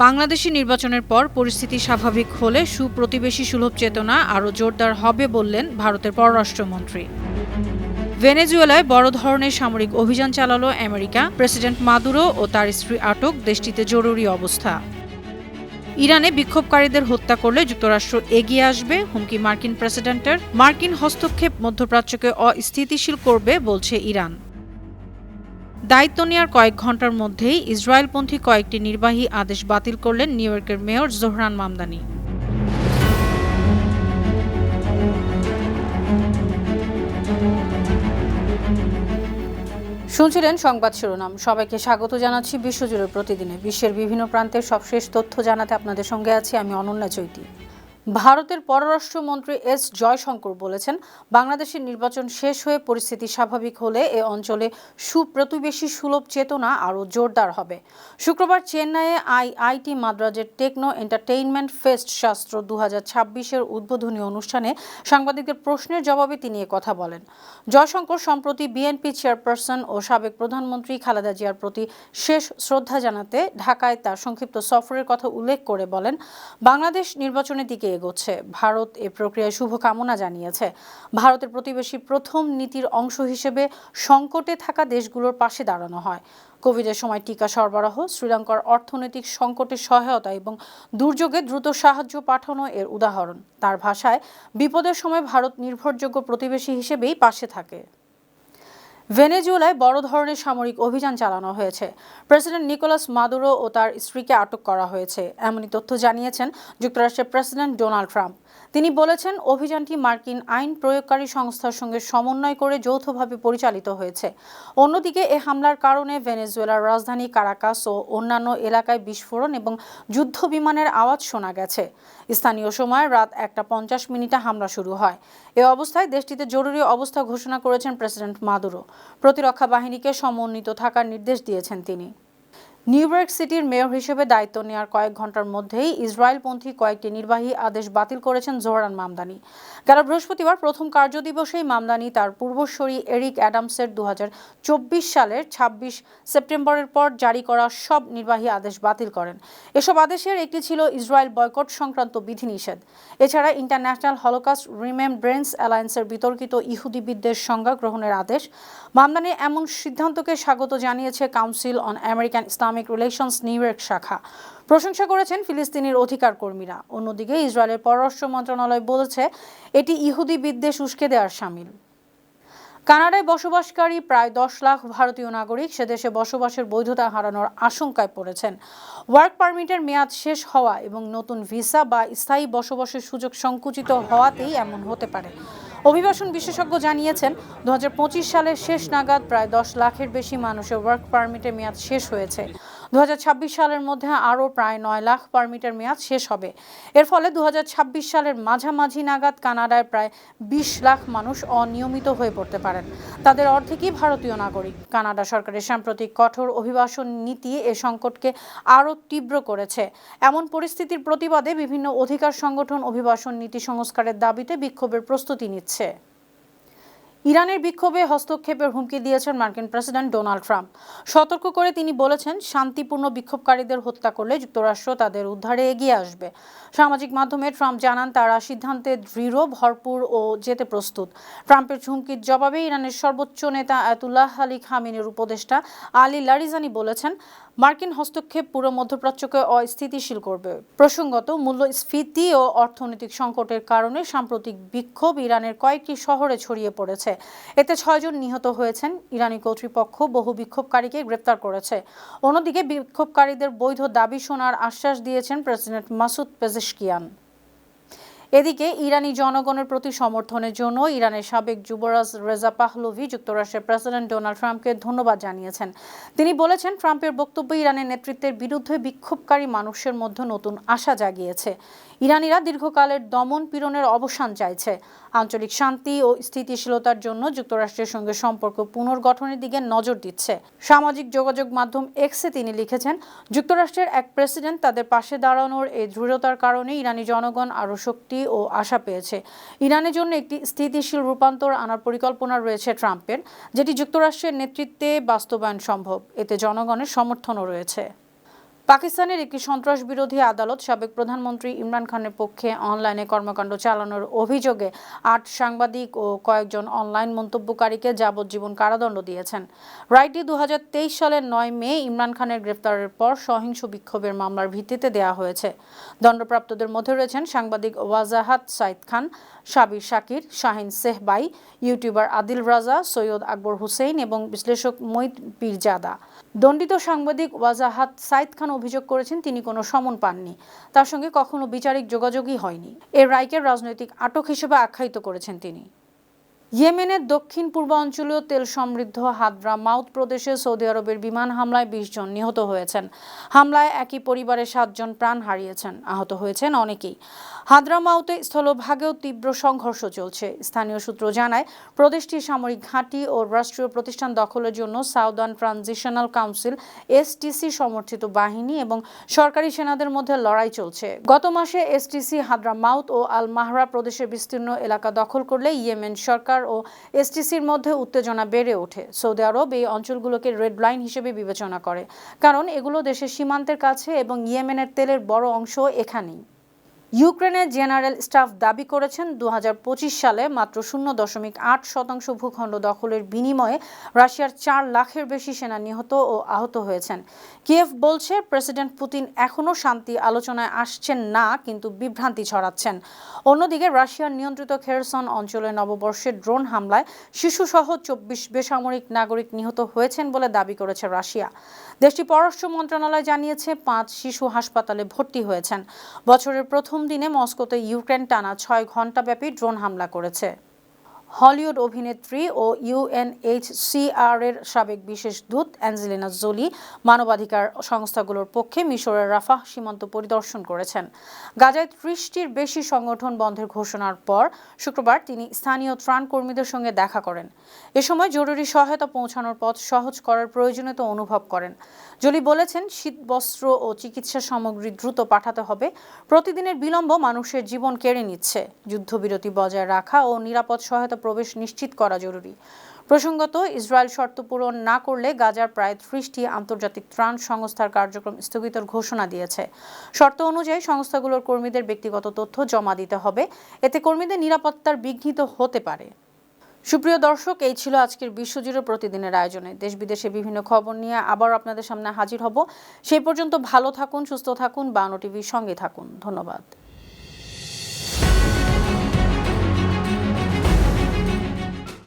বাংলাদেশি নির্বাচনের পর পরিস্থিতি স্বাভাবিক হলে সুপ্রতিবেশী সুলভ চেতনা আরও জোরদার হবে বললেন ভারতের পররাষ্ট্রমন্ত্রী। ভেনেজুয়েলায় বড় ধরনের সামরিক অভিযান চালালো আমেরিকা। প্রেসিডেন্ট মাদুরো ও তার স্ত্রী আটক, দেশটিতে জরুরি অবস্থা। ইরানে বিক্ষোভকারীদের হত্যা করলে যুক্তরাষ্ট্র এগিয়ে আসবে, হুমকি মার্কিন প্রেসিডেন্টের। মার্কিন হস্তক্ষেপ মধ্যপ্রাচ্যকে অস্থিতিশীল করবে বলছে ইরান। দায়িত্ব নেওয়ার কয়েক ঘন্টার মধ্যেই ইসরায়েলপন্থী কয়েকটি নির্বাহী আদেশ বাতিল করলেন নিউ ইয়র্কের মেয়র জোহরান মামদানি। শুনছিলেন সংবাদ শিরোনাম। সবাইকে স্বাগত জানাচ্ছি বিশ্বজুড়ে প্রতিদিনে বিশ্বের বিভিন্ন প্রান্তের সবশেষ তথ্য জানাতে আপনাদের সঙ্গে আছি আমি অনন্যা চৈতি। ভারতের পররাষ্ট্রমন্ত্রী এস জয়শঙ্কর বলেছেন, বাংলাদেশের নির্বাচন শেষ হয়ে পরিস্থিতি স্বাভাবিক হলে এ অঞ্চলে সুপ্রতিবেশী সুলভ চেতনা আরও জোরদার হবে। শুক্রবার চেন্নাইয়ে আইআইটি মাদ্রাজের টেকনো এন্টারটেইনমেন্ট ফেস্ট শাস্ত্র 2026-এর উদ্বোধনী অনুষ্ঠানে সাংবাদিকদের প্রশ্নের জবাবে তিনি কথা বলেন। জয়শঙ্কর সম্প্রতি বিএনপি চেয়ারপারসন ও সাবেক প্রধানমন্ত্রী খালেদা জিয়ার প্রতি শেষ শ্রদ্ধা জানাতে ঢাকায় তার সংক্ষিপ্ত সফরের কথা উল্লেখ করে বলেন, বাংলাদেশ নির্বাচনের দিকে এগোচ্ছে। ভারত এ প্রক্রিয়ায় শুভকামনা জানিয়েছে। ভারতের প্রতিবেশী প্রথম নীতির অংশ হিসেবে সংকটে থাকা দেশগুলোর পাশে দাঁড়ানো হয়। কোভিডের সময় টিকা সরবরাহ, শ্রীলঙ্কার অর্থনৈতিক সংকটের সহায়তা এবং দুর্যোগে দ্রুত সাহায্য পাঠানো এর উদাহরণ। তার ভাষায়, বিপদের সময় ভারত নির্ভরযোগ্য প্রতিবেশী হিসেবেই পাশে থাকে। ভেনেজুয়েলায় বড় ধরনের সামরিক অভিযান চালানো হয়েছে। প্রেসিডেন্ট নিকোলাস মাদুরো ও তার স্ত্রীকে আটক করা হয়েছে, এমনই তথ্য জানিয়েছেন যুক্তরাষ্ট্রের প্রেসিডেন্ট ডোনাল্ড ট্রাম্প। তিনি বলেছেন, অভিযানটি মার্কিন আইন প্রয়োগকারী সংস্থার সঙ্গে সমন্বয় করে যৌথভাবে পরিচালিত হয়েছে। অন্যদিকে এ হামলার কারণে ভেনেজুয়েলার রাজধানী কারাকাস ও অন্যান্য এলাকায় বিস্ফোরণ এবং যুদ্ধ বিমানের আওয়াজ শোনা গেছে। স্থানীয় সময় রাত 1:50 হামলা শুরু হয়। এ অবস্থায় দেশটিতে জরুরি অবস্থা ঘোষণা করেছেন প্রেসিডেন্ট মাদুরো। প্রতিরক্ষা বাহিনীকে সমন্বিত থাকার নির্দেশ দিয়েছেন তিনি। নিউ ইয়র্ক সিটির মেয়র হিসেবে দায়িত্ব নেওয়ার কয়েক ঘন্টার মধ্যেই ইসরায়েলপন্থী কয়েকটি নির্বাহী আদেশ বাতিল করেছেন জোহরান মামদানি। গেল বৃহস্পতিবার প্রথম কার্যদিবসেই মামদানি তার পূর্বসূরি এরিক অ্যাডামসের 2024 সালের 26 সেপ্টেম্বরের পর জারি করা সব নির্বাহী আদেশ বাতিল করেন। এসব আদেশের একটি ছিল ইসরায়েল বয়কট সংক্রান্ত বিধিনিষেধ। এছাড়া ইন্টারন্যাশনাল হলোকস্ট রিমেমব্রেন্স অ্যালায়েন্সের বিতর্কিত ইহুদি বিদ্বেষ সংজ্ঞা গ্রহণের আদেশ। মামদানি এমন সিদ্ধান্তকে স্বাগত জানিয়েছে council on American Islamic relations new York শাখা। প্রশংসা করেছেন ফিলিস্তিনির অধিকার কর্মীরা। অন্যদিকে ইসরায়েলের পররাষ্ট্র মন্ত্রণালয় বলেছে, এটি ইহুদি বিদ্বেষ উস্কে দেওয়ার শামিল। কানাডায় বসবাসকারী প্রায় 10 লাখ ভারতীয় নাগরিক সে দেশে বসবাসের বৈধতা হারানোর আশঙ্কায় পড়েছেন। ওয়ার্ক পারমিটের মেয়াদ শেষ হওয়া এবং নতুন ভিসা বা স্থায়ী বসবাসের সুযোগ সংকুচিত হওয়াতেই এমন হতে পারে। অভিবাসন বিশেষজ্ঞ জানিয়েছেন, 2025 সালের শেষ নাগাদ প্রায় 10 লাখের বেশি মানুষের ওয়ার্ক পারমিটের মেয়াদ শেষ হয়েছে। 2026 সালের মধ্যে আরও প্রায় 9 লাখ পারমিটের মেয়াদ শেষ হবে। এর ফলে 2026 সালের মাঝামাঝি নাগাদ কানাডায় প্রায় 20 লাখ মানুষ অনিয়মিত হয়ে পড়তে পারেন। তাদের অর্ধেকই ভারতীয় নাগরিক। কানাডা সরকারের সাম্প্রতিক কঠোর অভিবাসন নীতি এ সংকটকে আরও তীব্র করেছে। এমন পরিস্থিতির প্রতিবাদে বিভিন্ন অধিকার সংগঠন অভিবাসন নীতি সংস্কারের দাবিতে বিক্ষোভের প্রস্তুতি নিচ্ছে। ইরানের বিক্ষোভে হস্তক্ষেপের হুমকি দিয়েছেন মার্কিন প্রেসিডেন্ট ডোনাল্ড ট্রাম্প। সতর্ক করে তিনি বলেছেন, শান্তিপূর্ণ বিক্ষোভকারীদের হত্যা করলে যুক্তরাষ্ট্র তাদের উদ্ধারে এগিয়ে আসবে। সামাজিক মাধ্যমে ট্রাম্প জানান, তারা সিদ্ধান্তে দৃঢ়, ভরপুর ও যেতে প্রস্তুত। ট্রাম্পের হুমকির জবাবে ইরানের সর্বোচ্চ নেতা আয়াতুল্লাহ আলী খামেনির উপদেষ্টা আলী লারিজানি বলেছেন, মার্কিন হস্তক্ষেপ পুরো মধ্যপ্রাচ্যকে অস্থিতিশীল করবে। প্রসঙ্গত, মূল্যস্ফীতি ও অর্থনৈতিক সংকটের কারণে সাম্প্রতিক বিক্ষোভ ইরানের কয়েকটি শহরে ছড়িয়ে পড়েছে। এতে 6 জন নিহত হয়েছেন। ইরানি কর্তৃপক্ষ বহু বিক্ষোভকারীকে গ্রেপ্তার করেছে। অন্যদিকে বিক্ষোভকারীদের বৈধ দাবি শোনার আশ্বাস দিয়েছেন প্রেসিডেন্ট মাসুদ পেজেশকিয়ান। এদিকে ইরানি জনগণের প্রতি সমর্থনের জন্য ইরানের সাবেক যুবরাজ রেজা পাহলভি যুক্তরাষ্ট্রের প্রেসিডেন্ট ডোনাল্ড ট্রাম্পকে ধন্যবাদ জানিয়েছেন। তিনি বলেছেন, ট্রাম্পের বক্তব্য ইরানের নেতৃত্বের বিরুদ্ধে বিক্ষোভকারী মানুষের মধ্যে নতুন আশা জাগিয়েছে। ইরানিরা দীর্ঘকালের দমন পীড়নের অবসান চাইছে। আঞ্চলিক শান্তি ও স্থিতিশীলতার জন্য যুক্তরাষ্ট্রের সঙ্গে সম্পর্ক পুনর্গঠনের দিকে নজর দিচ্ছে। সামাজিক যোগাযোগ মাধ্যম এক্সে তিনি লিখেছেন, যুক্তরাষ্ট্রের এক প্রেসিডেন্ট তাদের পাশে দাঁড়ানোর এই দৃঢ়তার কারণে ইরানি জনগণ আরও শক্তি ও আশা পেয়েছে। ইরানের জন্য একটি স্থিতিশীল রূপান্তর আনার পরিকল্পনা রয়েছে ট্রাম্পের, যেটি যুক্তরাষ্ট্রের নেতৃত্বে বাস্তবায়ন সম্ভব। এতে জনগণের সমর্থনও রয়েছে। পাকিস্তানের একটি সন্ত্রাস বিরোধী আদালত সাবেক প্রধানমন্ত্রী ইমরান খানের পক্ষে অনলাইনে কর্মকাণ্ড চালানোর অভিযোগে ৮ সাংবাদিক ও কয়েকজন অনলাইন মন্তব্যকারীকে যাবজ্জীবন কারাদণ্ড দিয়েছেন। রায়টি ২০২৩ সালের ৯ মে ইমরান খানের গ্রেফতারের পর সহিংস বিক্ষোভের মামলার ভিত্তিতে দেয়া হয়েছে। দণ্ডপ্রাপ্তদের মধ্যে রয়েছেন সাংবাদিক ওয়াজাহাত সাইদ খান, সাবির শাকির, শাহিন সেহবাই, ইউটিউবার আদিল রাজা, সৈয়দ আকবর হুসেইন এবং বিশ্লেষক মঈদ পীরজাদা। দণ্ডিত সাংবাদিক ওয়াজাহাত সাইদ খান অভিযোগ করেছেন তিনি কোনো সমন পাননি, তার সঙ্গে কখনো বিচারিক যোগাযোগই হয়নি। এর রায়কে রাজনৈতিক আটক হিসেবে আখ্যায়িত করেছেন তিনি। ইয়েমেনের দক্ষিণ পূর্বাঞ্চলীয় তেল সমৃদ্ধ হাদ্রামাউত প্রদেশে সৌদি আরবের বিমান হামলায় ২০ জন নিহত হয়েছেন। হামলায় একই পরিবারের ৭ জন প্রাণ হারিয়েছেন, আহত হয়েছেন অনেকেই। হাদ্রামাউতে স্থলভাগেও তীব্র সংঘর্ষ চলছে। স্থানীয় সূত্র জানায়, প্রদেশটির সামরিক ঘাঁটি ও রাষ্ট্রীয় প্রতিষ্ঠান দখলের জন্য সাউদার্ন ট্রানজিশনাল কাউন্সিল এসটিসি সমর্থিত বাহিনী এবং সরকারি সেনাদের মধ্যে লড়াই চলছে। গত মাসে এসটিসি হাদ্রামাউত ও আল মাহরা প্রদেশের বিস্তীর্ণ এলাকা দখল করলে ইয়েমেন সরকার ও এসটিসির মধ্যে উত্তেজনা বেড়ে ওঠে। সৌদি আরব এই অঞ্চলগুলোকে রেড লাইন হিসেবে বিবেচনা করে, কারণ এগুলো দেশের সীমান্তের কাছে এবং ইয়েমেনের তেলের বড় অংশ এখানেই। ইউক্রেনের জেনারেল স্টাফ দাবি করেছেন ২০২৫ সালে মাত্র ০.৮% ভূখণ্ড দখলের বিনিময়ে রাশিয়ার ৪ লাখের বেশি সেনা নিহত ও আহত হয়েছেন। কিয়েভ বলছে প্রেসিডেন্ট পুতিন এখনও শান্তি আলোচনায় আসছেন না, কিন্তু বিভ্রান্তি ছড়াচ্ছেন। অন্যদিকে রাশিয়ার নিয়ন্ত্রিত খেরসন অঞ্চলে নববর্ষের ড্রোন হামলায় শিশুসহ ২৪ বেসামরিক নাগরিক নিহত হয়েছেন বলে দাবি করেছে রাশিয়া। দেশটির পররাষ্ট্র মন্ত্রণালয় জানিয়েছে ৫ শিশু হাসপাতালে ভর্তি হয়েছেন। বছরের প্রথম দিনে মস্কোতে ইউক্রেন টানা ৬ ঘণ্টাব্যাপী ড্রোন হামলা করেছে। হলিউড অভিনেত্রী ও ইউএনএইচসিআর এর সাবেক বিশেষ দূত অ্যাঞ্জেলিনা জোলি মানবাধিকার সংস্থাগুলোর পক্ষে মিশরের রাফাহ সীমান্ত পরিদর্শন করেছেন। গাজায় ৩০টির বেশি সংগঠন বন্ধের ঘোষণার পর শুক্রবার তিনি স্থানীয় ত্রাণ কর্মীদের সঙ্গে দেখা করেন। এ সময় জরুরি সহায়তা পৌঁছানোর পথ সহজ করার প্রয়োজনীয়তা অনুভব করেন। জোলি বলেছেন, শীতবস্ত্র ও চিকিৎসা সামগ্রী দ্রুত পাঠাতে হবে। প্রতিদিনের বিলম্ব মানুষের জীবন কেড়ে নিচ্ছে। যুদ্ধবিরতি বজায় রাখা ও নিরাপদ সহায়তা প্রবেশ নিশ্চিত করা জরুরি। প্রসঙ্গত, ইসরায়েল শর্ত পূরণ না করলে গাজার প্রায় ৩০টি আন্তর্জাতিক ত্রাণ সংস্থার কার্যক্রম স্থগিতের ঘোষণা দিয়েছে। শর্ত অনুযায়ী সংস্থাগুলোর কর্মীদের ব্যক্তিগত তথ্য জমা দিতে হবে, এতে কর্মীদের নিরাপত্তার বিঘ্নিত হতে পারে। সুপ্রিয় দর্শক, এই ছিল আজকের বিশ্বজুড়ে প্রতিদিনের আয়োজনে। দেশ বিদেশে বিভিন্ন খবর নিয়ে আবার আপনাদের সামনে হাজির হব। সেই পর্যন্ত ভালো থাকুন, সুস্থ থাকুন, বাংলা টিভির সঙ্গে থাকুন। ধন্যবাদ।